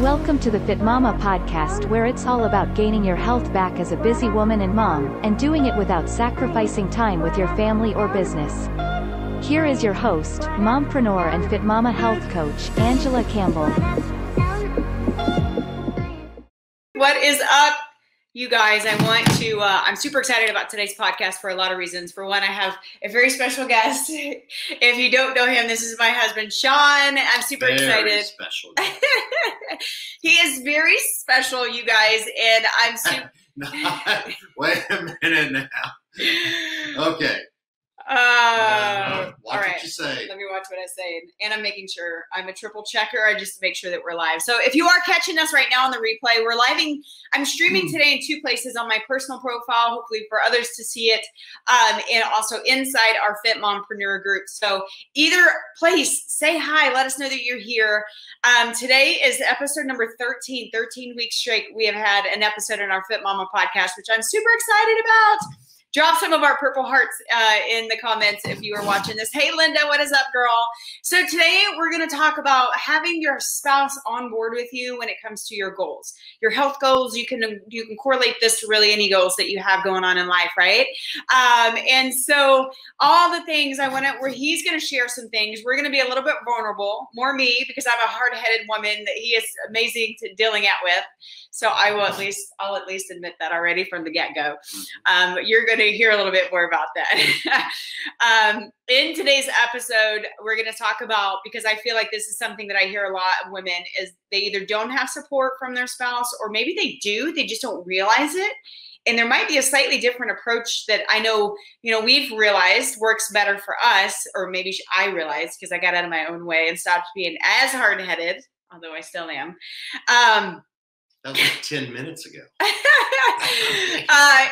Welcome to the Fit Mama podcast, where it's all about gaining your health back as a busy woman and mom, and doing it without sacrificing time with your family or business. Here is your host, mompreneur and Fit Mama health coach, Angela Campbell. What is up, you guys? I'm super excited about today's podcast for a lot of reasons. For one, I have a very special guest. If you don't know him, this is my husband, Sean. I'm super excited. Very special. He is very special, you guys, and I'm super... Wait a minute now. Okay. All right. What you say. Let me watch what I say. And I'm making sure I'm a triple checker. I just make sure that we're live. So if you are catching us right now on the replay, we're living. I'm streaming today in two places: on my personal profile, hopefully for others to see it, and also inside our Fit Mompreneur group. So either place, say hi. Let us know that you're here. Today is episode number 13. 13 weeks straight, we have had an episode in our Fit Mama podcast, which I'm super excited about. Drop some of our purple hearts in the comments if you are watching this. Hey, Linda, what is up, girl? So today we're going to talk about having your spouse on board with you when it comes to your goals, your health goals. You can correlate this to really any goals that you have going on in life, right? And so all the things where he's going to share some things. We're going to be a little bit vulnerable, more me, because I'm a hard-headed woman that he is amazing to dealing with. So I'll at least admit that already from the get-go. You're going to hear a little bit more about that. In today's episode, we're going to talk about, because I feel like this is something that I hear a lot of women, is they either don't have support from their spouse, or maybe they do, they just don't realize it. And there might be a slightly different approach that I know, we've realized works better for us, or maybe I realized because I got out of my own way and stopped being as hard-headed, although I still am. That was like 10 minutes ago.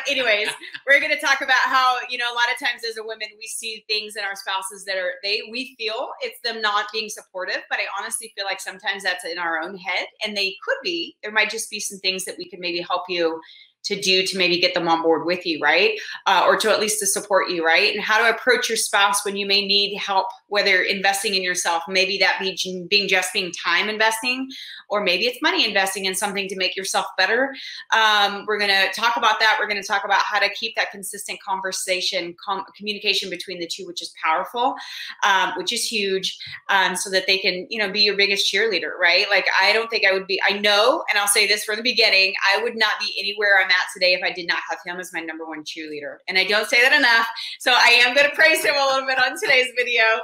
Anyways, we're going to talk about how, a lot of times as a woman, we see things in our spouses that we feel it's them not being supportive, but I honestly feel like sometimes that's in our own head, and they could be. There might just be some things that we could maybe help you to do to maybe get them on board with you, right? Or to at least to support you, right? And how to approach your spouse when you may need help, whether investing in yourself, maybe that being time investing, or maybe it's money investing in something to make yourself better. We're going to talk about that. We're going to talk about how to keep that consistent communication between the two, which is powerful, which is huge, so that they can, be your biggest cheerleader, right? Like, I don't think I know, and I'll say this from the beginning, I would not be anywhere I'm at today if I did not have him as my number one cheerleader. And I don't say that enough. So I am going to praise him a little bit on today's video,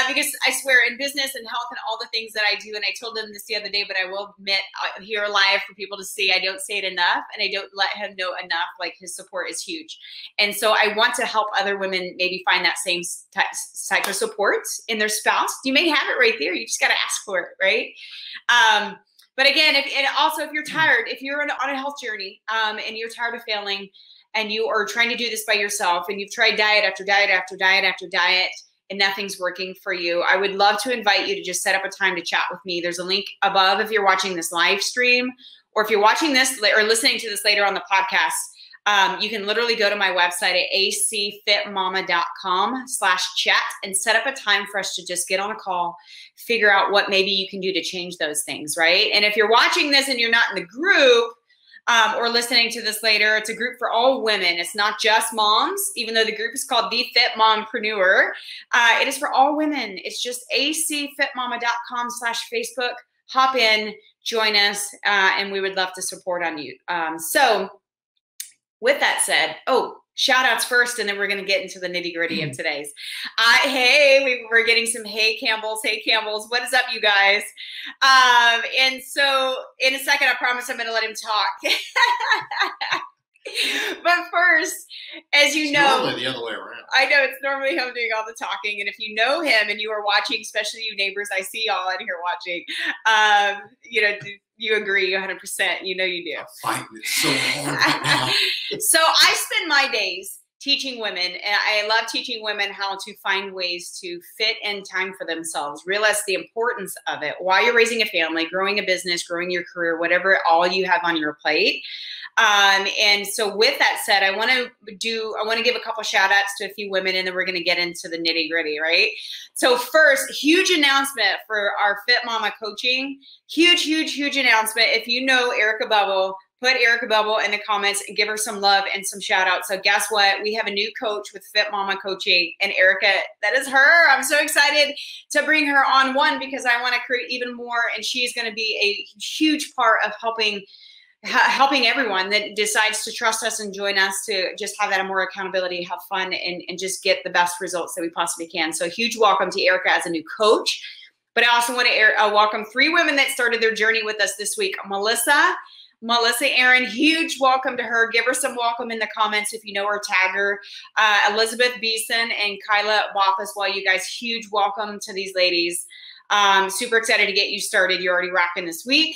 because I swear, in business and health and all the things that I do, and I told him this the other day, but I will admit here live for people to see, I don't say it enough, and I don't let him know enough. Like, his support is huge. And so I want to help other women maybe find that same type of support in their spouse. You may have it right there. You just got to ask for it, right? But again, if you're tired, if you're on a health journey, and you're tired of failing, and you are trying to do this by yourself, and you've tried diet after diet after diet after diet, and nothing's working for you, I would love to invite you to just set up a time to chat with me. There's a link above if you're watching this live stream, or if you're watching this or listening to this later on the podcast. You can literally go to my website at acfitmama.com/chat and set up a time for us to just get on a call, figure out what maybe you can do to change those things, right? And if you're watching this and you're not in the group, or listening to this later, it's a group for all women. It's not just moms, even though the group is called The Fit Mompreneur. It is for all women. It's just acfitmama.com/Facebook. Hop in, join us, and we would love to support on you. So with that said, shout outs first, and then we're going to get into the nitty gritty of today's. We're getting some Hey Campbells. Hey Campbells. What is up, you guys? And so in a second, I promise I'm going to let him talk. But first, as you know, normally the other way around. I know it's normally him doing all the talking. And if you know him and you are watching, especially you neighbors, I see y'all in here watching, you agree 100%. You know you do. I'm fighting it so hard right now. So I spend my days teaching women, and I love teaching women how to find ways to fit in time for themselves, realize the importance of it while you're raising a family, growing a business, growing your career, whatever all you have on your plate. And so with that said, I want to give a couple shout outs to a few women, and then we're going to get into the nitty gritty, right? So first, huge announcement for our Fit Mama coaching. Huge announcement. If you know Erica Bubble, put Erica Bubble in the comments and give her some love and some shout outs. So guess what? We have a new coach with Fit Mama Coaching, and Erica, that is her. I'm so excited to bring her on, one, because I want to create even more, and she's going to be a huge part of helping everyone that decides to trust us and join us to just have that more accountability, have fun, and just get the best results that we possibly can. So huge welcome to Erica as a new coach. But I also want to welcome 3 women that started their journey with us this week. Melissa Aaron, huge welcome to her. Give her some welcome in the comments if you know her, tag her. Elizabeth Beeson and Kyla Wapas, well, you guys, huge welcome to these ladies. Super excited to get you started. You're already rocking this week.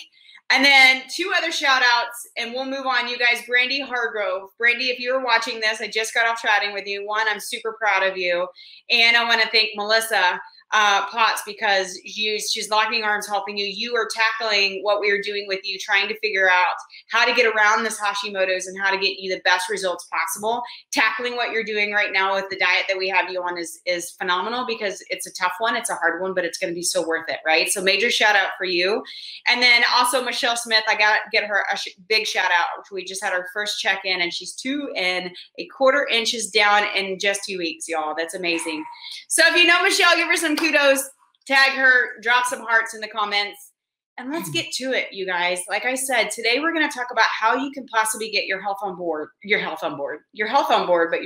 And then 2 other shout outs, and we'll move on. You guys, Brandy Hargrove. Brandy, if you're watching this, I just got off chatting with you. One, I'm super proud of you. And I want to thank Melissa Potts, because she's locking arms helping you. You are tackling what we are doing with you, trying to figure out how to get around this Hashimoto's and how to get you the best results possible. Tackling what you're doing right now with the diet that we have you on is phenomenal, because it's a tough one. It's a hard one, but it's going to be so worth it, right? So major shout out for you. And then also Michelle Smith, I got to get her a big shout out. We just had our first check-in, and she's 2 1/4 inches down in just 2 weeks, y'all. That's amazing. So if you know Michelle, give her some kudos, tag her, drop some hearts in the comments, and let's get to it, you guys. Like I said, today we're going to talk about how you can possibly get your health on board, but your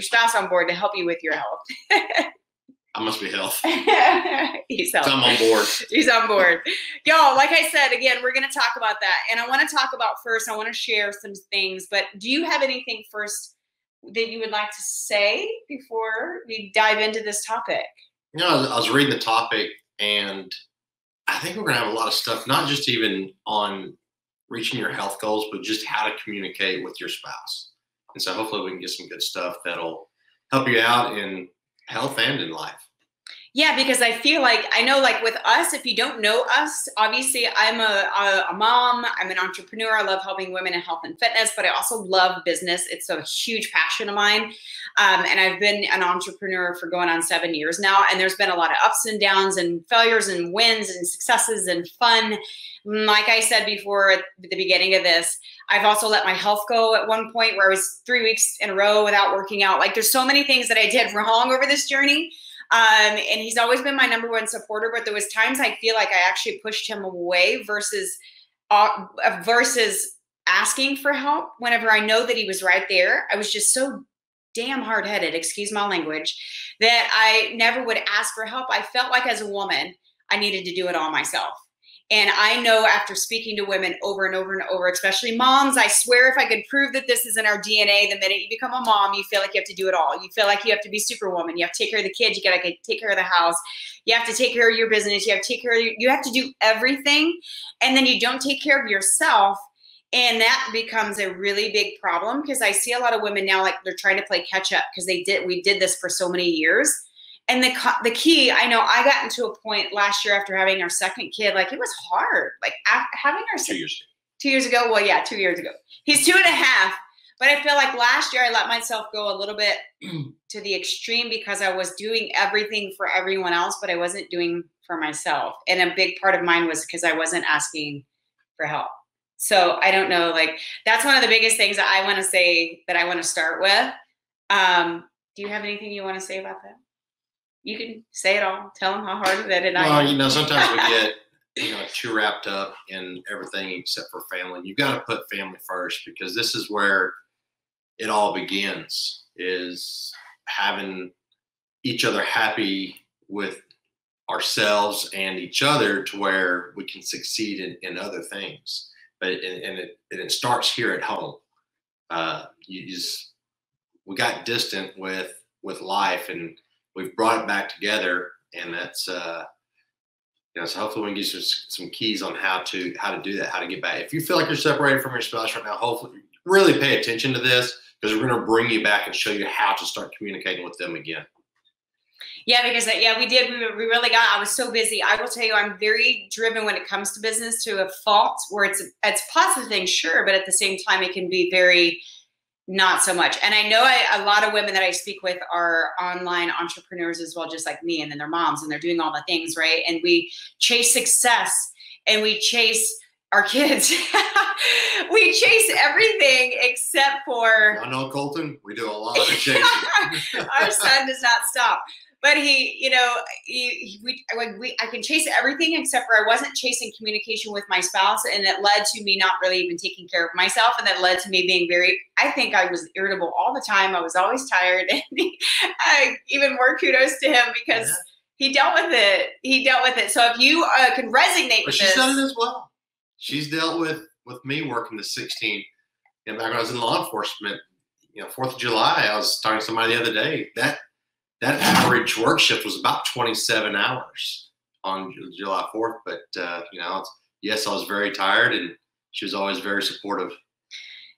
spouse on board to help you with your health. I must be health. He's I'm on board. He's on board. Y'all, like I said, again, we're going to talk about that. And I want to talk about first, I want to share some things, but do you have anything first that you would like to say before we dive into this topic? You know, I was reading the topic, and I think we're going to have a lot of stuff, not just even on reaching your health goals, but just how to communicate with your spouse. And so hopefully we can get some good stuff that'll help you out in health and in life. Yeah, because I feel like, I know, like with us, if you don't know us, obviously I'm a mom, I'm an entrepreneur. I love helping women in health and fitness, but I also love business. It's a huge passion of mine. And I've been an entrepreneur for going on 7 years now. And there's been a lot of ups and downs and failures and wins and successes and fun. Like I said before at the beginning of this, I've also let my health go at one point where I was 3 weeks in a row without working out. Like there's so many things that I did wrong over this journey. And he's always been my #1 supporter, but there was times I feel like I actually pushed him away versus asking for help whenever I know that he was right there. I was just so damn hard-headed, excuse my language, that I never would ask for help. I felt like as a woman, I needed to do it all myself. And I know after speaking to women over and over and over, especially moms, I swear if I could prove that this is in our DNA, the minute you become a mom, you feel like you have to do it all. You feel like you have to be superwoman. You have to take care of the kids. You got to take care of the house. You have to take care of your business. You have to take care of you have to do everything. And then you don't take care of yourself. And that becomes a really big problem, because I see a lot of women now, like they're trying to play catch up because we did this for so many years. And the key, I know I got into a point last year after having our second kid, like it was hard, like having our 2 years. 2 years ago. Well, yeah, 2 years ago. He's 2.5. But I feel like last year I let myself go a little bit to the extreme because I was doing everything for everyone else, but I wasn't doing for myself. And a big part of mine was because I wasn't asking for help. So I don't know, like that's one of the biggest things that I want to say that I want to start with. Do you have anything you want to say about that? You can say it all. Tell them how hard it is. Well, you know, sometimes we get, too wrapped up in everything except for family. You've got to put family first, because this is where it all begins, is having each other happy with ourselves and each other to where we can succeed in other things. But it starts here at home. We got distant with life, and we've brought it back together, and that's so hopefully we can give you some keys on how to do that, how to get back. If you feel like you're separated from your spouse right now, hopefully really pay attention to this, because we're going to bring you back and show you how to start communicating with them again. Yeah, because we did. We really got. I was so busy. I will tell you, I'm very driven when it comes to business to a fault, where it's a positive thing, sure, but at the same time, it can be very not so much. And I know a lot of women that I speak with are online entrepreneurs as well, just like me, and then they're moms and they're doing all the things, right? And we chase success and we chase our kids. We chase everything except for. I know, Colton. We do a lot of chasing. Our son does not stop. But he, you know, I can chase everything except for I wasn't chasing communication with my spouse, and it led to me not really even taking care of myself, and that led to me being I think I was irritable all the time. I was always tired, and even more kudos to him because he dealt with it. He dealt with it. So if you can resonate with this. She's done it as well. She's dealt with me working the 16. And back when I was in law enforcement, 4th of July, I was talking to somebody the other day, that average work shift was about 27 hours on July 4th. But, yes, I was very tired, and she was always very supportive.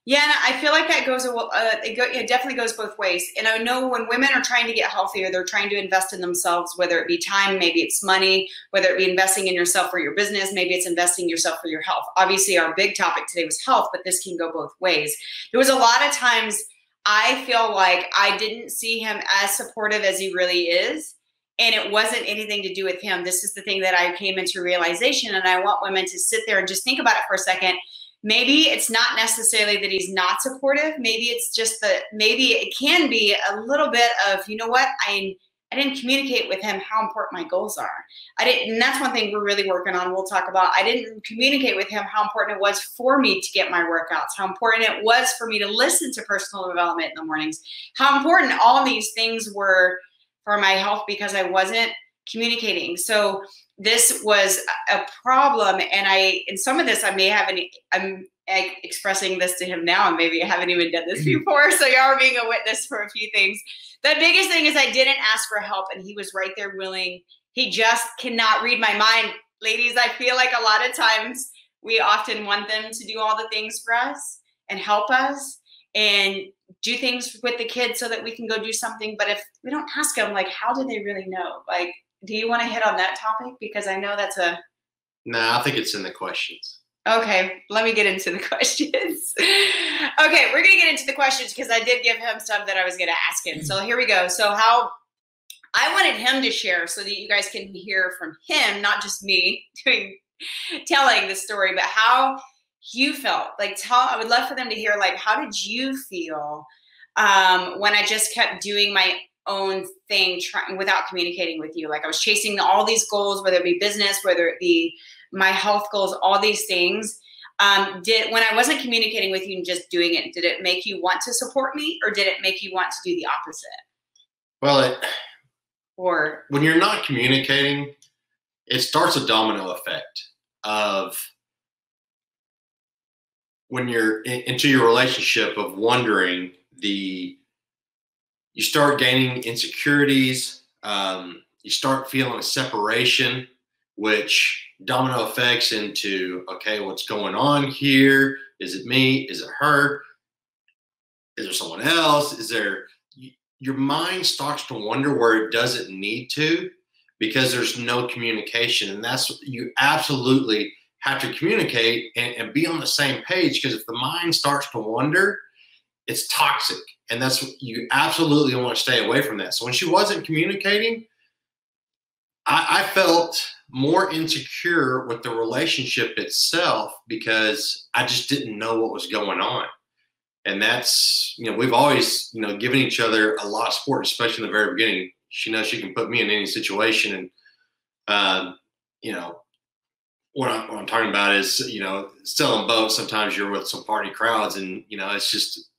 Yeah, and I feel like that goes, it definitely goes both ways. And I know when women are trying to get healthier, they're trying to invest in themselves, whether it be time, maybe it's money, whether it be investing in yourself for your business, maybe it's investing in yourself for your health. Obviously, our big topic today was health, but this can go both ways. There was a lot of times I feel like I didn't see him as supportive as he really is. And it wasn't anything to do with him. This is the thing that I came into realization. And I want women to sit there and just think about it for a second. Maybe it's not necessarily that he's not supportive. Maybe it's just that maybe it can be a little bit of, you know what, I didn't communicate with him how important my goals are. And that's one thing we're really working on. We'll talk about. I didn't communicate with him how important it was for me to get my workouts, how important it was for me to listen to personal development in the mornings, how important all these things were for my health because I wasn't communicating. So this was a problem. And in some of this, I'm expressing this to him now, and maybe I haven't even done this before. So you are being a witness for a few things. The biggest thing is I didn't ask for help, and he was right there willing. He just cannot read my mind. Ladies, I feel like a lot of times we often want them to do all the things for us and help us and do things with the kids so that we can go do something. But if we don't ask them, like, how do they really know? Like, do you want to hit on that topic? Because I know that's No, I think it's in the questions. Okay, let me get into the questions. Okay, we're going to get into the questions because I did give him some that I was going to ask him. So here we go. So how I wanted him to share so that you guys can hear from him, not just me telling the story, but how you felt. Like, I would love for them to hear, like, how did you feel when I just kept doing my own thing without communicating with you? Like, I was chasing all these goals, whether it be business, whether it be my health goals, all these things. When I wasn't communicating with you and just doing it, did it make you want to support me, or did it make you want to do the opposite? Well, when you're not communicating, it starts a domino effect of when you're into your relationship of wondering, you start gaining insecurities. You start feeling a separation, which domino effects into, okay, what's going on here? Is it me? Is it her? Is there someone else? Your mind starts to wonder where it doesn't need to, because there's no communication. And you absolutely have to communicate and be on the same page, because if the mind starts to wonder, it's toxic. And you absolutely want to stay away from that. So when she wasn't communicating, I felt more insecure with the relationship itself, because I just didn't know what was going on. And that's, we've always, given each other a lot of support, especially in the very beginning. She knows she can put me in any situation. And, what I'm talking about is, selling boats. Sometimes you're with some party crowds, and, it's just,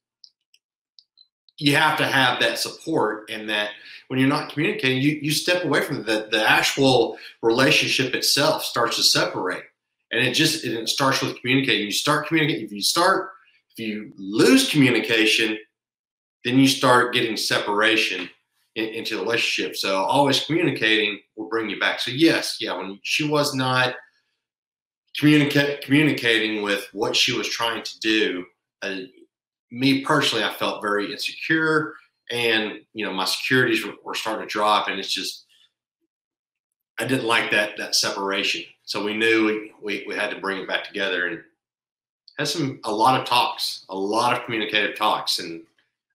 you have to have that support, and that when you're not communicating, you step away from the actual relationship itself starts to separate. And it starts with communicating. You start communicating. If you lose communication, then you start getting separation into the relationship. So always communicating will bring you back. So when she was not communicating with what she was trying to do, me personally, I felt very insecure, and my securities were starting to drop, and it's just I didn't like that separation. So we knew we had to bring it back together, and had a lot of talks, a lot of communicative talks, and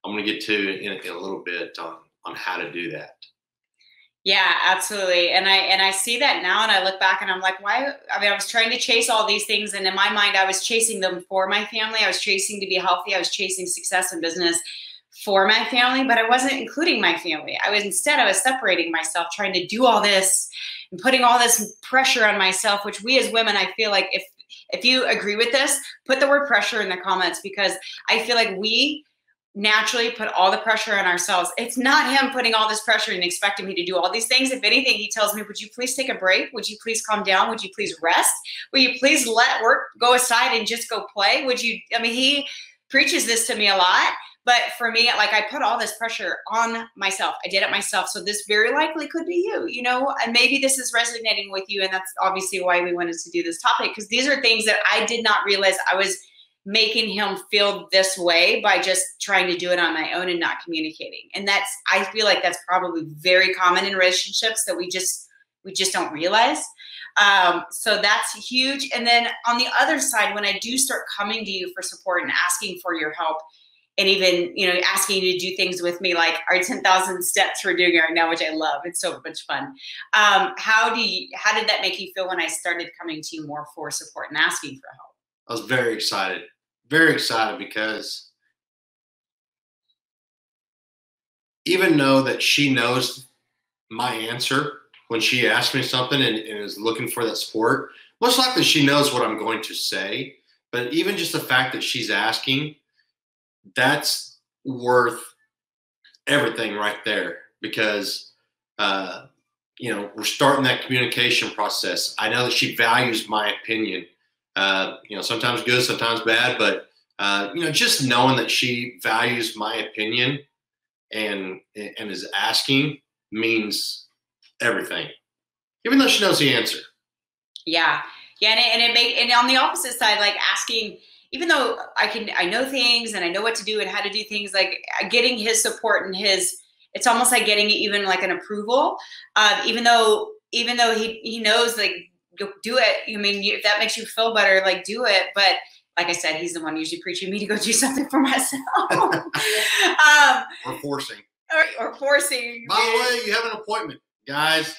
I'm going to get to in a little bit on how to do that. Yeah, absolutely. And I see that now, and I look back and I'm like, why? I mean, I was trying to chase all these things, and in my mind, I was chasing them for my family. I was chasing to be healthy. I was chasing success in business for my family, but I wasn't including my family. I was separating myself, trying to do all this and putting all this pressure on myself, which we as women, I feel like if you agree with this, put the word pressure in the comments, because I feel like we naturally put all the pressure on ourselves. It's not him putting all this pressure and expecting me to do all these things. If anything, he tells me, would you please take a break? Would you please calm down? Would you please rest? Will you please let work go aside and just go play? He preaches this to me a lot, but for me, like, I put all this pressure on myself. I did it myself. So this very likely could be you, and maybe this is resonating with you. And that's obviously why we wanted to do this topic, because these are things that I did not realize I was making him feel this way by just trying to do it on my own and not communicating. And I feel like that's probably very common in relationships, that we just don't realize. So that's huge. And then on the other side, when I do start coming to you for support and asking for your help, and even, asking you to do things with me, like our 10,000 steps we're doing right now, which I love. It's so much fun. How did that make you feel when I started coming to you more for support and asking for help? I was very excited, because even though that she knows my answer when she asks me something and is looking for that support, most likely she knows what I'm going to say. But even just the fact that she's asking, that's worth everything right there, because we're starting that communication process. I know that she values my opinion. Sometimes good, sometimes bad, but just knowing that she values my opinion and is asking means everything, even though she knows the answer. Yeah. And on the opposite side, like asking, even though I know things and I know what to do and how to do things, like getting his support and it's almost like getting even like an approval, even though he knows, like, do it. I mean, if that makes you feel better, like, do it. But like I said, he's the one usually preaching me to go do something for myself. Or forcing. Or forcing. By the way, you have an appointment. Guys,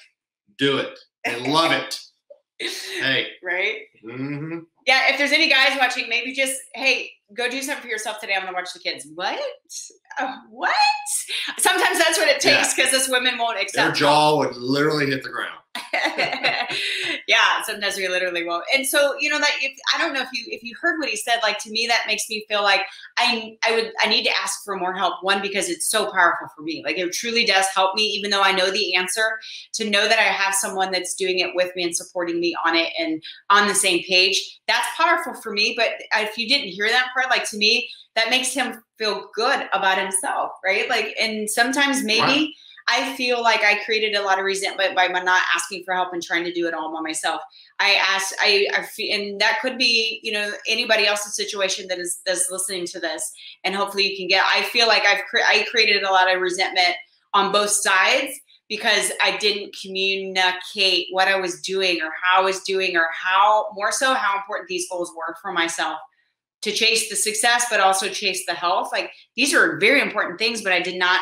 do it. I love it. Hey. Right? Mm-hmm. Yeah, if there's any guys watching, maybe just, hey, go do something for yourself today. I'm going to watch the kids. What? What? Sometimes that's what it takes, because us women won't accept. Their jaw would literally hit the ground. Yeah, sometimes we literally won't. And so, that I don't know if you heard what he said, like, to me, that makes me feel like I need to ask for more help. One, because it's so powerful for me. Like, it truly does help me, even though I know the answer, to know that I have someone that's doing it with me and supporting me on it and on the same page. That's powerful for me. But if you didn't hear that part, like, to me, that makes him feel good about himself, right? Like, and sometimes maybe right. I feel like I created a lot of resentment by not asking for help and trying to do it all by myself. And that could be, anybody else's situation that's listening to this, and hopefully you can get. I feel like I created a lot of resentment on both sides, because I didn't communicate what I was doing or how I was doing, or how important these goals were for myself, to chase the success, but also chase the health. Like, these are very important things, but I did not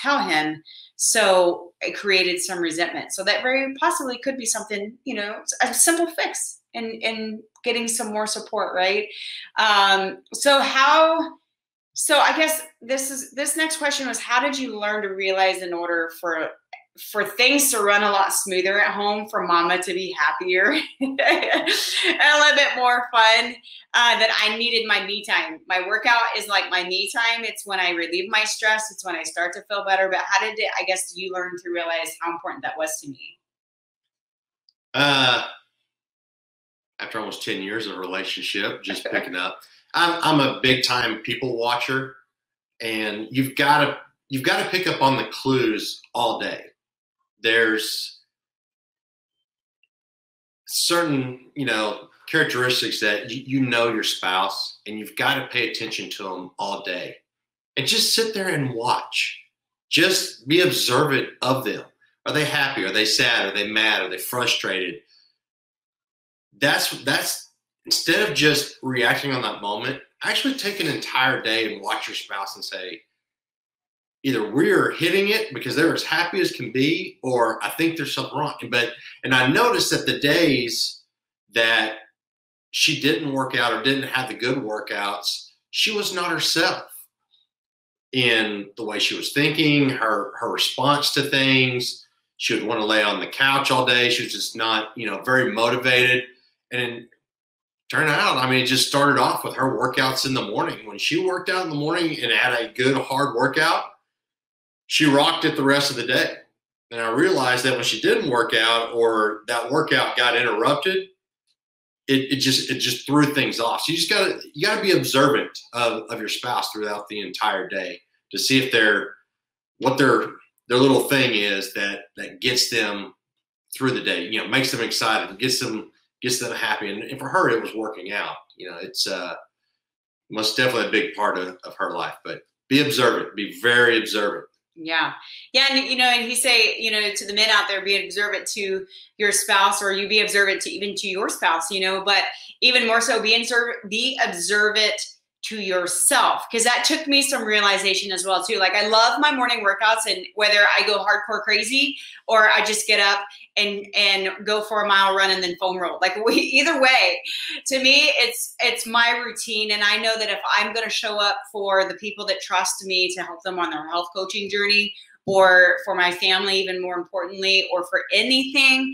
tell him. So it created some resentment. So that very possibly could be something, a simple fix and getting some more support. Right. So I guess this next question was, how did you learn to realize, in order for things to run a lot smoother at home, for mama to be happier and a little bit more fun, that I needed my me time? My workout is like my me time. It's when I relieve my stress. It's when I start to feel better. But how did you learn to realize how important that was to me? After almost 10 years of relationship, just picking up, I'm a big time people watcher, and you've got to pick up on the clues all day. There's certain, characteristics that you know your spouse, and you've got to pay attention to them all day. And just sit there and watch. Just be observant of them. Are they happy? Are they sad? Are they mad? Are they frustrated? That's instead of just reacting on that moment, actually take an entire day and watch your spouse and say, either we're hitting it because they're as happy as can be, or I think there's something wrong. And I noticed that the days that she didn't work out or didn't have the good workouts, she was not herself in the way she was thinking, her response to things. She would want to lay on the couch all day. She was just not, very motivated. And it turned out, it just started off with her workouts in the morning. When she worked out in the morning and had a good hard workout, she rocked it the rest of the day. And I realized that when she didn't work out or that workout got interrupted, it just threw things off. So you gotta be observant of your spouse throughout the entire day to see if what their little thing is that gets them through the day. Makes them excited, gets them happy. And for her, it was working out. It's most definitely a big part of her life. But be observant. Be very observant. Yeah. Yeah. And, and he say, to the men out there, be observant to your spouse, or you be observant even to your spouse, but even more so be observant to yourself. Cause that took me some realization as well too. Like I love my morning workouts, and whether I go hardcore crazy or I just get up and go for a mile run and then foam roll, like either way, to me, it's my routine. And I know that if I'm going to show up for the people that trust me to help them on their health coaching journey, or for my family, even more importantly, or for anything,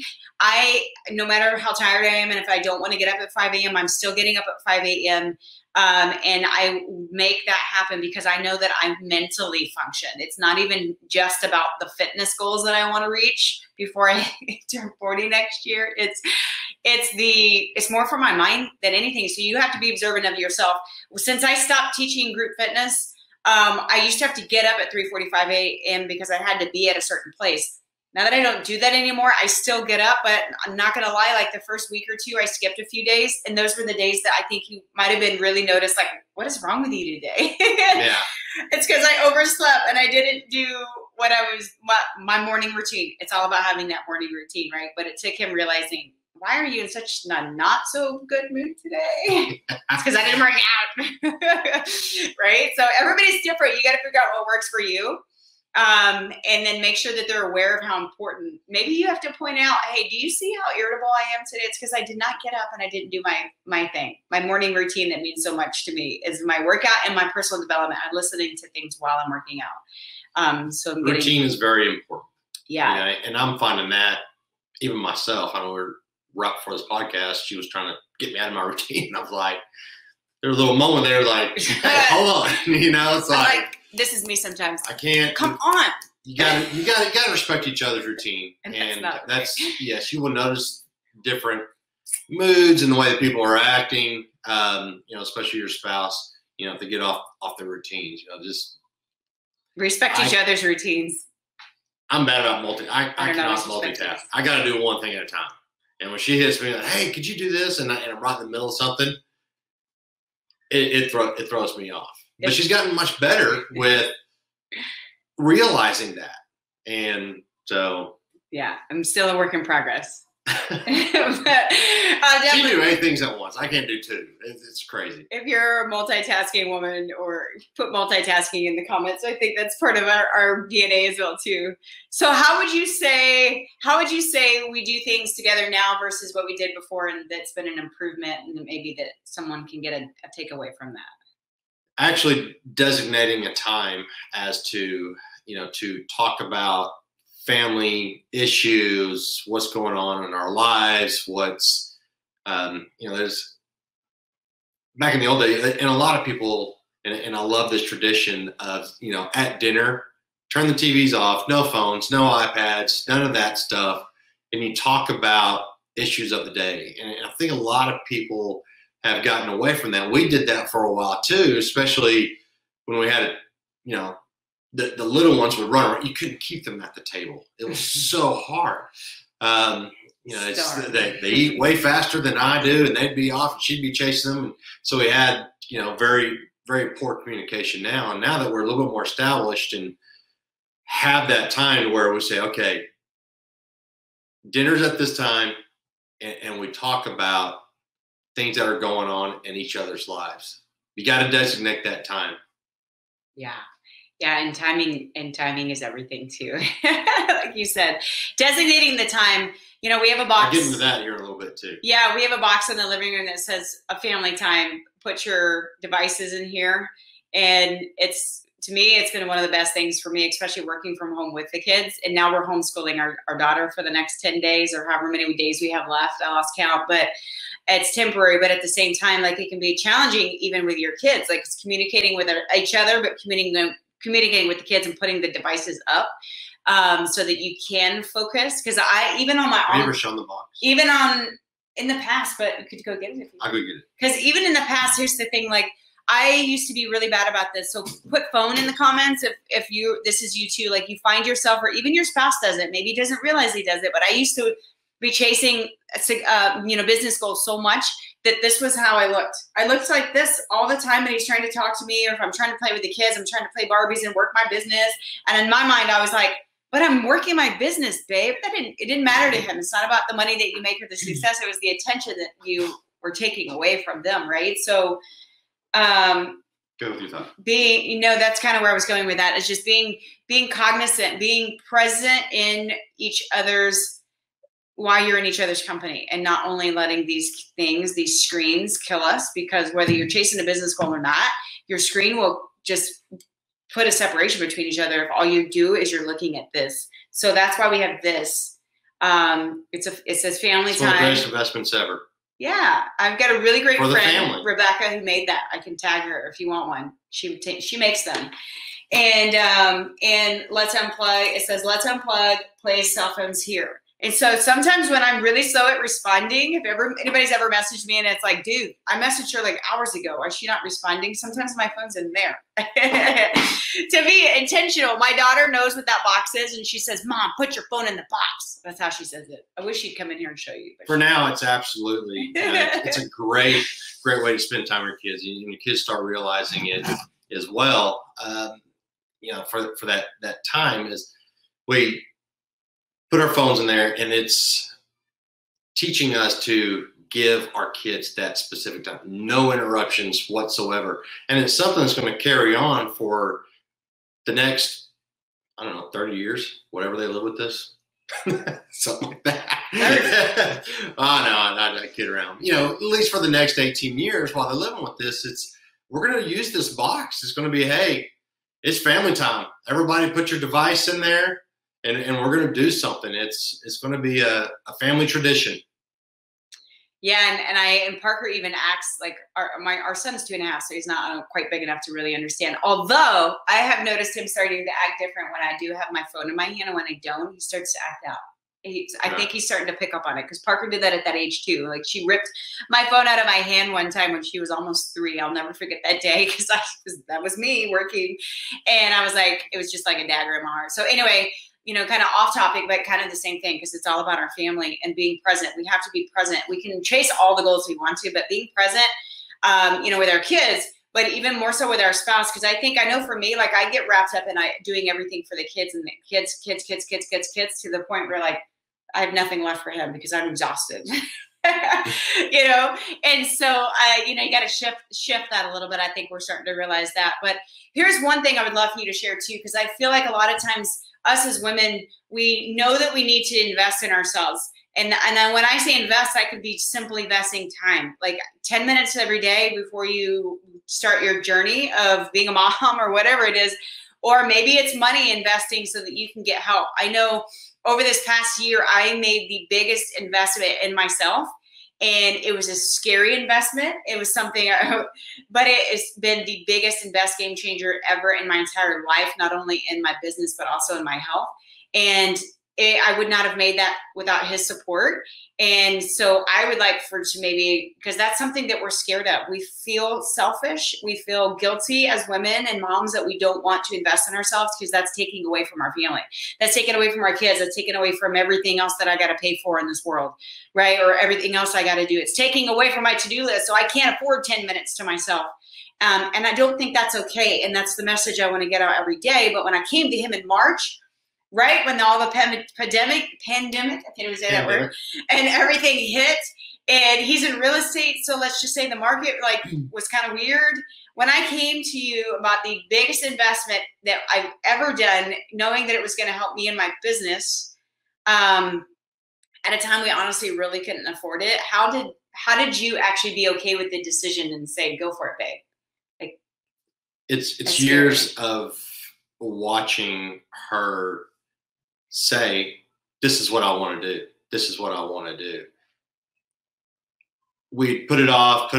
no matter how tired I am, and if I don't want to get up at 5 a.m., I'm still getting up at 5 a.m. And I make that happen because I know that I mentally function. It's not even just about the fitness goals that I want to reach before I turn 40 next year. It's more for my mind than anything. So you have to be observant of yourself. Since I stopped teaching group fitness, I used to have to get up at 3:45 a.m. because I had to be at a certain place. Now that I don't do that anymore, I still get up, but I'm not going to lie, like the first week or two, I skipped a few days. And those were the days that I think you might have been really noticed, like, what is wrong with you today? Yeah. It's because I overslept and I didn't do what my morning routine. It's all about having that morning routine, right? But it took him realizing, why are you in such a not so good mood today? It's because I didn't work out, right? So everybody's different. You got to figure out what works for you. And then make sure that they're aware of how important. Maybe you have to point out, hey, do you see how irritable I am today? It's because I did not get up and I didn't do my thing. My morning routine that means so much to me is my workout and my personal development. I'm listening to things while I'm working out. So routine is very important. Yeah. And I'm finding that even myself. I know we're right before this podcast, she was trying to get me out of my routine. And I was like, there was a little moment there, like, hey, hold on. It's like, this is me sometimes. I can't. Come on. You gotta respect each other's routine. And that's yes, you will notice different moods and the way that people are acting, especially your spouse, if they get off their routines, just respect each other's routines. I'm bad about I cannot multitask. I got to do one thing at a time. And when she hits me like, hey, could you do this? And I'm right in the middle of something, it throws me off. But she's gotten much better with realizing that. And so. Yeah, I'm still a work in progress. But, she do 8 things at once. I can't do 2. It's crazy. If you're a multitasking woman, or put multitasking in the comments, I think that's part of our DNA as well too. So how would you say we do things together now versus what we did before, and that's been an improvement, and maybe that someone can get a takeaway from that? Actually designating a time as to talk about family issues, what's going on in our lives, what's, there's back in the old days, and a lot of people, and I love this tradition of, at dinner, turn the TVs off, no phones, no iPads, none of that stuff. And you talk about issues of the day. And I think a lot of people have gotten away from that. We did that for a while too, especially when we had, the little ones would run around. You couldn't keep them at the table. It was so hard. You know, they eat way faster than I do, and they'd be off, and she'd be chasing them. And so we had, you know, very, very poor communication now. And now that we're a little bit more established and have that time to where we say, okay, dinner's at this time, and we talk about things that are going on in each other's lives. You got to designate that time. Yeah. Yeah. And timing is everything too. Like you said, designating the time, you know, we have a box. I'll get into that here in a little bit too. Yeah. We have a box in the living room that says a family time, put your devices in here. And to me, it's been one of the best things for me, especially working from home with the kids. And now we're homeschooling our daughter for the next 10 days or however many days we have left. I lost count, but it's temporary. But at the same time, like, it can be challenging even with your kids. Like, it's communicating with each other, but communicating with the kids and putting the devices up so that you can focus. Because even on my own, have you ever shown the box? Even in the past, but you could go get it if you I'll go get it. Because even in the past, here's the thing, like, I used to be really bad about this. So put phone in the comments if this is you too. Like, you find yourself, or even your spouse does it. Maybe he doesn't realize he does it, but I used to be chasing, business goals so much that this was how I looked. I looked like this all the time when he's trying to talk to me, or if I'm trying to play with the kids, I'm trying to play Barbies and work my business. And in my mind, I was like, but I'm working my business, babe. It didn't matter to him. It's not about the money that you make or the success. It was the attention that you were taking away from them, right? So go with your thought. That's kind of where I was going with that. It's just being cognizant, being present in each other's, while you're in each other's company, and not only letting these screens kill us, because whether you're chasing a business goal or not, your screen will just put a separation between each other if all you do is you're looking at this. So that's why we have this. It says family time. One of the greatest investments ever. Yeah, I've got a really great friend, family. Rebecca, who made that. I can tag her if you want one. She makes them. And Let's Unplug. It says Let's Unplug. Place cell phones here. And so sometimes when I'm really slow at responding, if anybody's ever messaged me and it's like, dude, I messaged her like hours ago, why is she not responding? Sometimes my phone's in there. To be intentional, my daughter knows what that box is, and she says, Mom, put your phone in the box. That's how she says it. I wish she'd come in here and show you. For now, it's absolutely, it's a great way to spend time with your kids. And your kids start realizing it as well. For that time is we put our phones in there, and it's teaching us to give our kids that specific time, no interruptions whatsoever. And it's something that's going to carry on for the next, 30 years, whatever they live with this. Something like that. Oh, no, I'm not kidding around. At least for the next 18 years while they're living with this, we're going to use this box. It's going to be, hey, it's family time. Everybody put your device in there. And we're going to do something. It's going to be a family tradition. Yeah, and Parker even acts like our son's 2.5, so he's not quite big enough to really understand. Although I have noticed him starting to act different when I do have my phone in my hand, and when I don't, he starts to act out. I think he's starting to pick up on it, because Parker did that at that age too. Like, she ripped my phone out of my hand one time when she was almost 3. I'll never forget that day, because that was me working, and I was like, it was just like a dagger in my heart. So anyway. Kind of off topic, but kind of the same thing, because it's all about our family and being present. We have to be present. We can chase all the goals we want to, but being present, with our kids, but even more so with our spouse. Because I know for me, like, I get wrapped up in doing everything for the kids, and the kids to the point where, like, I have nothing left for him because I'm exhausted. And so you got to shift that a little bit. I think we're starting to realize that. But here's one thing I would love for you to share too, because I feel like a lot of times us as women, we know that we need to invest in ourselves. And then when I say invest, I could be simply investing time, like 10 minutes every day before you start your journey of being a mom or whatever it is. Or maybe it's money investing so that you can get help. I know over this past year, I made the biggest investment in myself. And it was a scary investment. It was something, but it has been the biggest game changer ever in my entire life, not only in my business, but also in my health. And I would not have made that without his support. And so I would like for to maybe, because that's something that we're scared of. We feel selfish. We feel guilty as women and moms that we don't want to invest in ourselves because that's taking away from our family. That's taken away from our kids. That's taken away from everything else that I got to pay for in this world, right? Or everything else I got to do. It's taking away from my to-do list. So I can't afford 10 minutes to myself. And I don't think that's okay. And that's the message I want to get out every day. But when I came to him in March, right when all the pandemic, I can't even say that word, and everything hit, and he's in real estate, so let's just say the market like was kind of weird. When I came to you about the biggest investment that I've ever done, knowing that it was going to help me in my business, at a time we honestly really couldn't afford it, how did you actually be okay with the decision and say, go for it, babe? Like, it's years of watching her say, this is what I want to do. This is what I want to do. We put it off,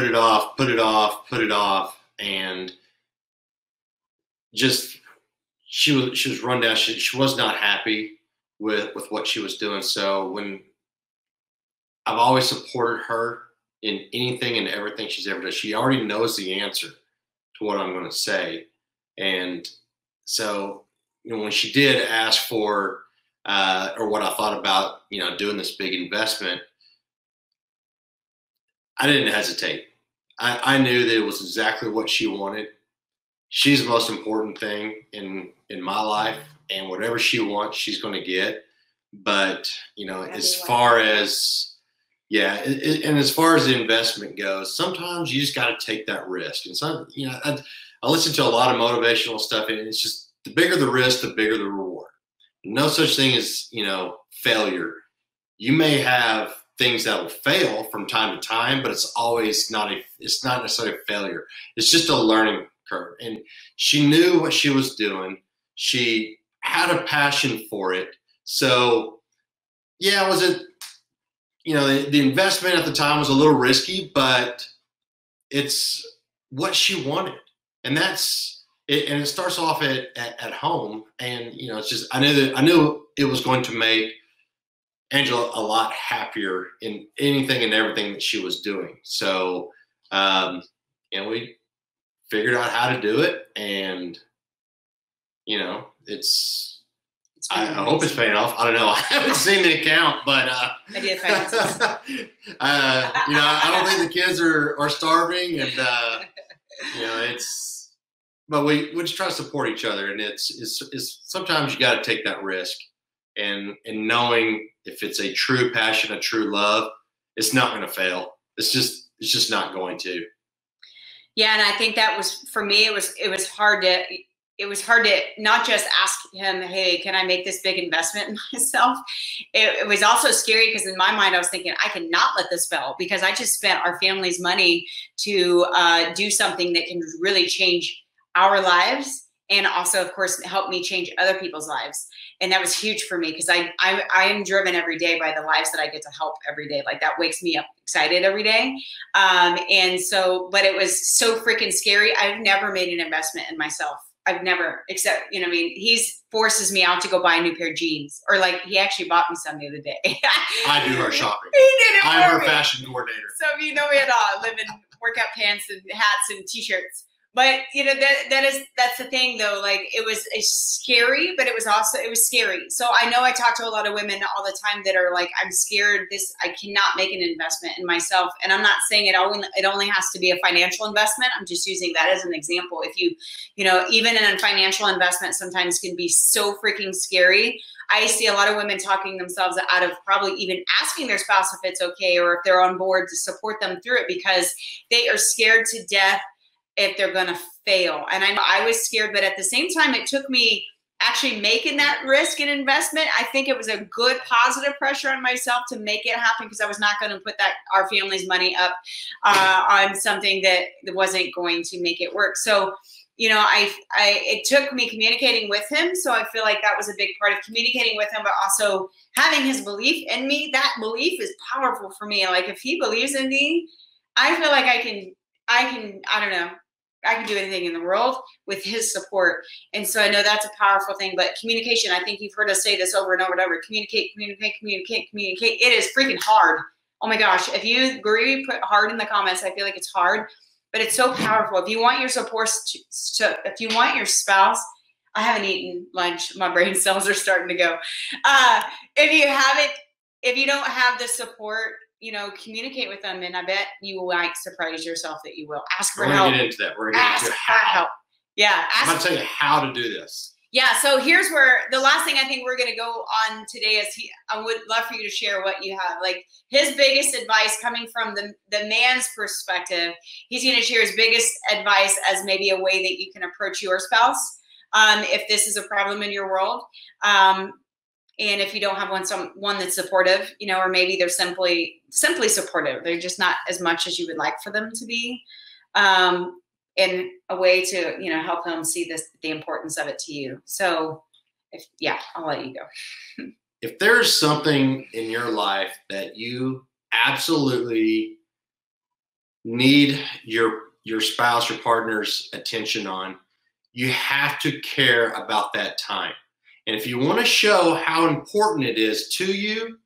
and just she was run down. She was not happy with what she was doing. So when I've always supported her in anything and everything she's ever done, she already knows the answer to what I'm going to say. And so, you know, when she did ask for or what I thought about, you know, doing this big investment, I didn't hesitate. I knew that it was exactly what she wanted. She's the most important thing in my life, and whatever she wants, she's going to get. But, you know, as far as, and as far as the investment goes, sometimes you just got to take that risk. And some, you know, I listen to a lot of motivational stuff, and it's just the bigger the risk, the bigger the reward. No such thing as, you know, failure. You may have things that will fail from time to time, but it's always it's not necessarily a failure. It's just a learning curve. And she knew what she was doing. She had a passion for it. So yeah, was it, you know, the investment at the time was a little risky, but it's what she wanted. And that's, and it starts off at home, and you know, it's just I knew it was going to make Angela a lot happier in anything and everything that she was doing. So, and we figured out how to do it, and you know, I hope it's paying off. I don't know. I haven't seen the account, but I did finances. you know, I don't think the kids are starving, and you know, but we just try to support each other, and it's sometimes you got to take that risk, and knowing if it's a true passion, a true love, it's not going to fail. It's just not going to. Yeah, and I think that was for me. It was hard to not just ask him, hey, can I make this big investment in myself? It was also scary because in my mind I was thinking I cannot let this fail because I just spent our family's money to do something that can really change our lives, and also, of course, help me change other people's lives. And that was huge for me because I am driven every day by the lives that I get to help every day. Like that wakes me up excited every day. And so, but it was so freaking scary. I've never made an investment in myself. I've never, except, you know, I mean, he forces me out to go buy a new pair of jeans, or like he actually bought me some the other day. I do her shopping. He did it. I'm her fashion coordinator. So you know me at all. I live in workout pants and hats and t-shirts. But you know, that's the thing though. Like it was scary, but it was scary. So I know I talk to a lot of women all the time that are like, I'm scared. I cannot make an investment in myself. And I'm not saying it only has to be a financial investment. I'm just using that as an example. If you know, even in a financial investment sometimes can be so freaking scary. I see a lot of women talking themselves out of probably even asking their spouse if it's okay, or if they're on board to support them through it, because they are scared to death if they're going to fail. And I know I was scared, but at the same time, it took me actually making that risk and investment. I think it was a good positive pressure on myself to make it happen, because I was not going to put our family's money up on something that wasn't going to make it work. So, you know, it took me communicating with him. So I feel like that was a big part of communicating with him, but also having his belief in me. That belief is powerful for me. Like if he believes in me, I feel like I can, I don't know. I can do anything in the world with his support. And so I know that's a powerful thing, but communication, I think you've heard us say this over and over and over, communicate. It is freaking hard. Oh my gosh. If you agree, put hard in the comments. I feel like it's hard, but it's so powerful. If you want your support, if you want your spouse, I haven't eaten lunch. My brain cells are starting to go. If you don't have the support, communicate with them, and I bet you will surprise yourself that you will. Ask for help. We're going to get into that. We're going to get into how. Yeah. I'm going to tell you how to do this. Yeah. So here's where the last thing I think we're going to go on today is I would love for you to share what you have. Like his biggest advice coming from the man's perspective. He's going to share his biggest advice as maybe a way that you can approach your spouse if this is a problem in your world. And if you don't have one that's supportive, or maybe they're simply supportive. They're just not as much as you would like for them to be. In a way to, help them see the importance of it to you. So I'll let you go. If there's something in your life that you absolutely need your spouse or partner's attention on, you have to care about that time. And if you want to show how important it is to you,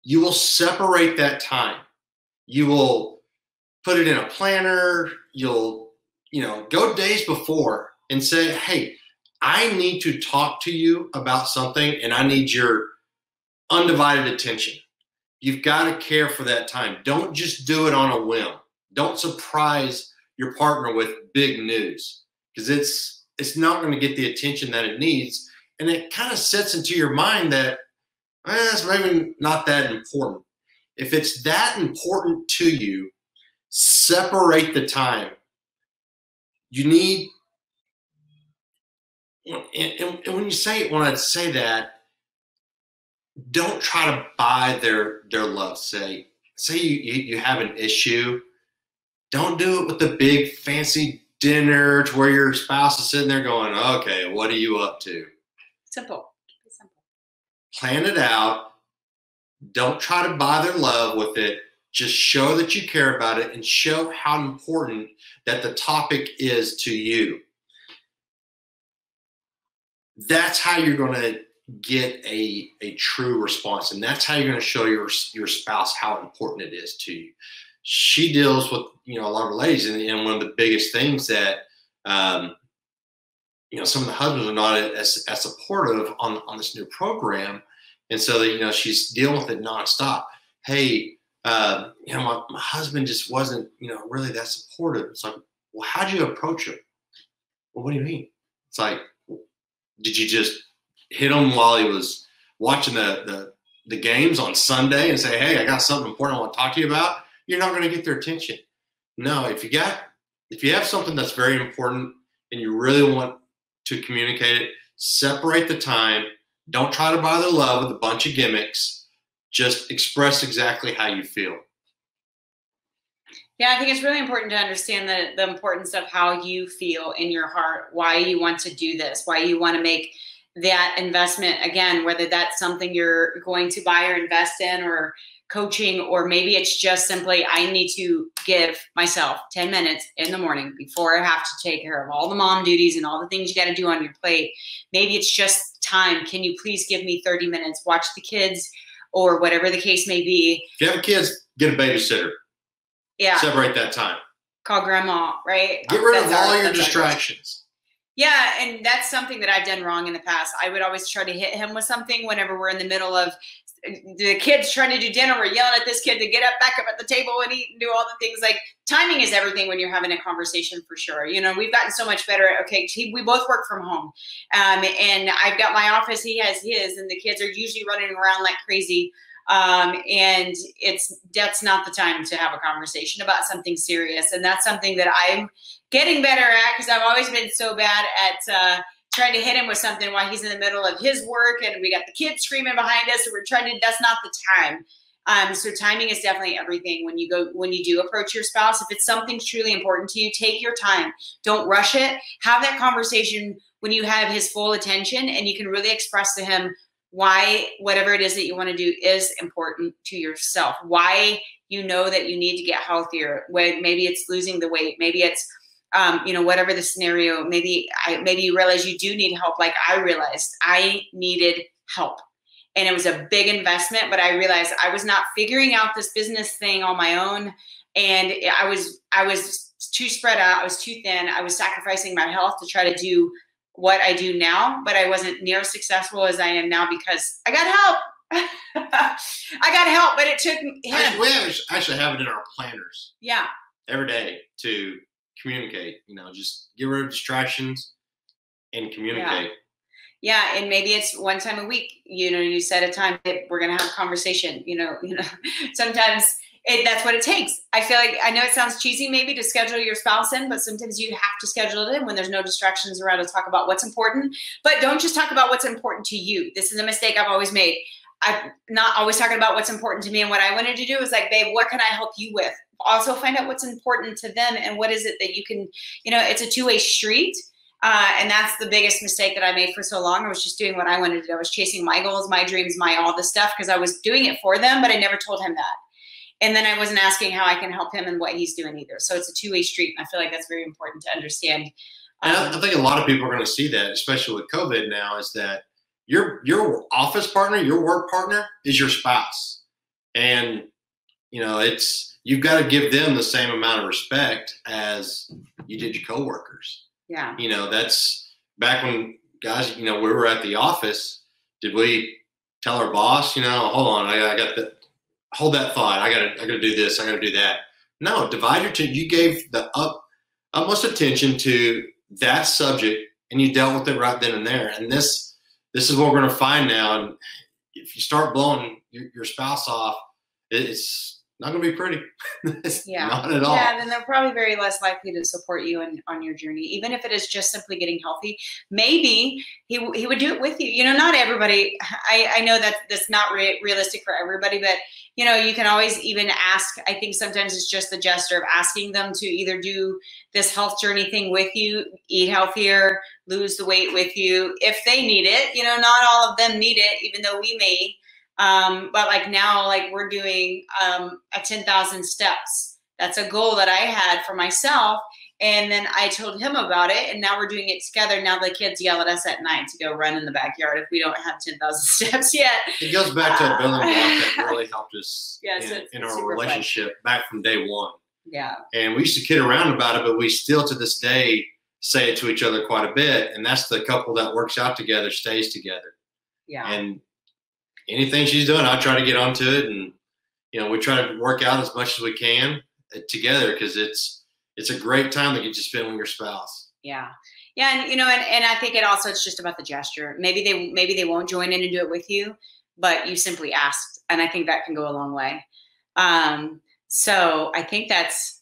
you will separate that time. You will put it in a planner. You'll, go days before and say, hey, I need to talk to you about something and I need your undivided attention. You've got to care for that time. Don't just do it on a whim. Don't surprise your partner with big news because it's not going to get the attention that it needs. And it kind of sets into your mind that it's maybe not that important. If it's that important to you, separate the time. You need, and when I say that, don't try to buy their love. Say you have an issue. Don't do it with the big fancy dinner to where your spouse is sitting there going, okay, what are you up to? Simple. Plan it out. Don't try to buy their love with it. Just show that you care about it and show how important that the topic is to you. That's how you're going to get a true response. And that's how you're going to show your spouse how important it is to you. She deals with, a lot of ladies. And one of the biggest things that, some of the husbands are not as supportive on this new program. And so that, she's dealing with it nonstop. Hey, my husband just wasn't, really that supportive. It's like, well, how'd you approach him? Well, what do you mean? It's like, did you just hit him while he was watching the games on Sunday and say, hey, I got something important I want to talk to you about? You're not going to get their attention. No, if you have something that's very important and you really want to communicate it, separate the time. Don't try to buy their love with a bunch of gimmicks. Just express exactly how you feel. Yeah, I think it's really important to understand the importance of how you feel in your heart, why you want to do this, why you want to make that investment. Again, whether that's something you're going to buy or invest in or coaching, or maybe it's just simply, I need to give myself 10 minutes in the morning before I have to take care of all the mom duties and all the things you got to do on your plate. Maybe it's just time. Can you please give me 30 minutes, watch the kids, or whatever the case may be. If you have kids, get a babysitter. Yeah. Separate that time. Call grandma, right? Get rid of all your distractions. Yeah, and that's something that I've done wrong in the past. I would always try to hit him with something whenever we're in the middle of the kids trying to do dinner. We're yelling at this kid to get back up at the table and eat and do all the things. Like, timing is everything when you're having a conversation, for sure. We've gotten so much better at, we both work from home. And I've got my office, he has his, and the kids are usually running around like crazy. And that's not the time to have a conversation about something serious. And that's something that I'm getting better at, because I've always been so bad at trying to hit him with something while he's in the middle of his work, and we got the kids screaming behind us, so that's not the time. So timing is definitely everything when you do approach your spouse. If it's something truly important to you, take your time. Don't rush it. Have that conversation when you have his full attention, and you can really express to him why whatever it is that you want to do is important to yourself, why you know that you need to get healthier. Maybe it's losing the weight. Maybe it's whatever the scenario, maybe you realize you do need help. Like I realized I needed help. And it was a big investment, but I realized I was not figuring out this business thing on my own. And I was too spread out. I was too thin. I was sacrificing my health to try to do what I do now, but I wasn't near as successful as I am now because I got help. I got help, but it took him. We actually have it in our planners. Yeah. Every day to communicate, just get rid of distractions and communicate. Yeah, and maybe it's one time a week. You set a time that we're gonna have a conversation. Sometimes that's what it takes. I feel like I know it sounds cheesy maybe to schedule your spouse in, but sometimes you have to schedule it in when there's no distractions around to talk about what's important. But don't just talk about what's important to you. This is a mistake I've always made. I'm not always talking about what's important to me. And what I wanted to do is like, babe, what can I help you with? Also find out what's important to them and what is it that you can, it's a two-way street. And that's the biggest mistake that I made for so long. I was just doing what I wanted to do. I was chasing my goals, my dreams, my all this stuff because I was doing it for them, but I never told him that. And then I wasn't asking how I can help him and what he's doing either. So it's a two-way street. And I feel like that's very important to understand. And I think a lot of people are going to see that, especially with COVID now, is that your office partner, your work partner is your spouse. And, you've got to give them the same amount of respect as you did your coworkers. Yeah. That's back when guys, we were at the office. Did we tell our boss, hold on, I got the, hold that thought. I gotta do this. I gotta do that. No, divide your time. You gave the utmost attention to that subject and you dealt with it right then and there. And this is what we're going to find now. And if you start blowing your spouse off, it's not going to be pretty. Not at all. Yeah, then they're probably very less likely to support you on your journey, even if it is just simply getting healthy. Maybe he would do it with you. Not everybody. I know that that's not realistic for everybody, but you can always even ask. I think sometimes it's just the gesture of asking them to either do this health journey thing with you, eat healthier, lose the weight with you if they need it. Not all of them need it, even though we may. But like now, like we're doing a 10,000 steps. That's a goal that I had for myself. And then I told him about it. And now we're doing it together. Now the kids yell at us at night to go run in the backyard if we don't have 10,000 steps yet. It goes back to a building block that really helped us in our relationship back from day one. Yeah. And we used to kid around about it, but we still to this day say it to each other quite a bit. And that's the couple that works out together, stays together. Yeah. And anything she's doing, I try to get onto it, and we try to work out as much as we can together because it's a great time that you just spend with your spouse. Yeah, and and I think it's just about the gesture. Maybe they won't join in and do it with you, but you simply asked, and I think that can go a long way. So I think that's.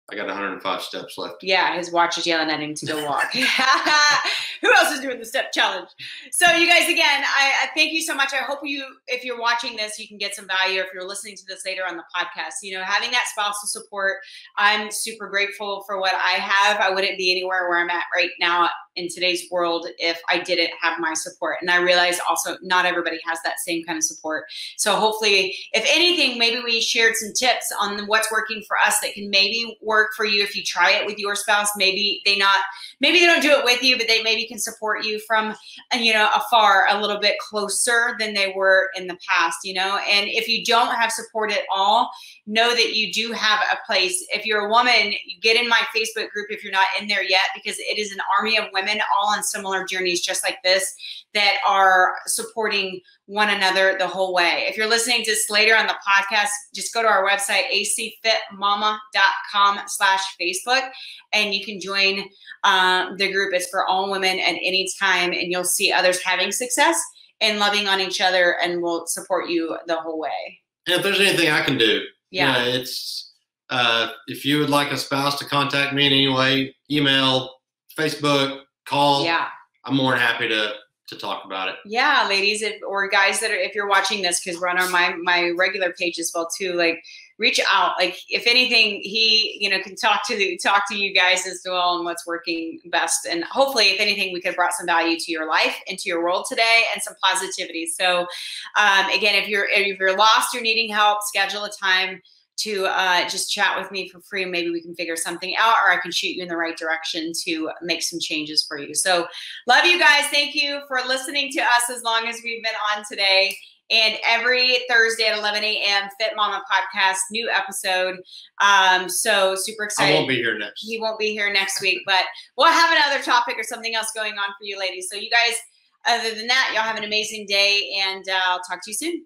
I got 105 steps left. Yeah, his watch is yelling at him to go walk. Who else is doing the step challenge? So you guys, again, I thank you so much. I hope if you're watching this, you can get some value. If you're listening to this later on the podcast, having that spousal support, I'm super grateful for what I have. I wouldn't be anywhere where I'm at right now in today's world if I didn't have my support. And I realize also not everybody has that same kind of support. So hopefully, if anything, maybe we shared some tips on what's working for us that can maybe work for you if you try it with your spouse. Maybe they don't do it with you, but they maybe can support you from, afar, a little bit closer than they were in the past, and if you don't have support at all, know that you do have a place. If you're a woman, get in my Facebook group if you're not in there yet, because it is an army of women all on similar journeys just like this that are supporting one another the whole way. If you're listening to this later on the podcast, just go to our website, acfitmama.com/Facebook, and you can join the group. It's for all women at any time, and you'll see others having success and loving on each other, and we'll support you the whole way. And if there's anything I can do, it's if you would like a spouse to contact me in any way, email, Facebook, call. Yeah. I'm more than happy to talk about it. Yeah, ladies, or guys if you're watching this, because we're on my regular page as well too, like reach out. Like if anything, he can talk to you guys as well on what's working best. And hopefully, if anything, we could have brought some value to your life, into your world today, and some positivity. So again, if you're lost, you're needing help, schedule a time to just chat with me for free. Maybe we can figure something out, or I can shoot you in the right direction to make some changes for you. So love you guys. Thank you for listening to us as long as we've been on today. And every Thursday at 11 a.m., Fit Mama Podcast, new episode. So super excited. I won't be here next. He won't be here next week, but we'll have another topic or something else going on for you ladies. So you guys, other than that, y'all have an amazing day, and I'll talk to you soon.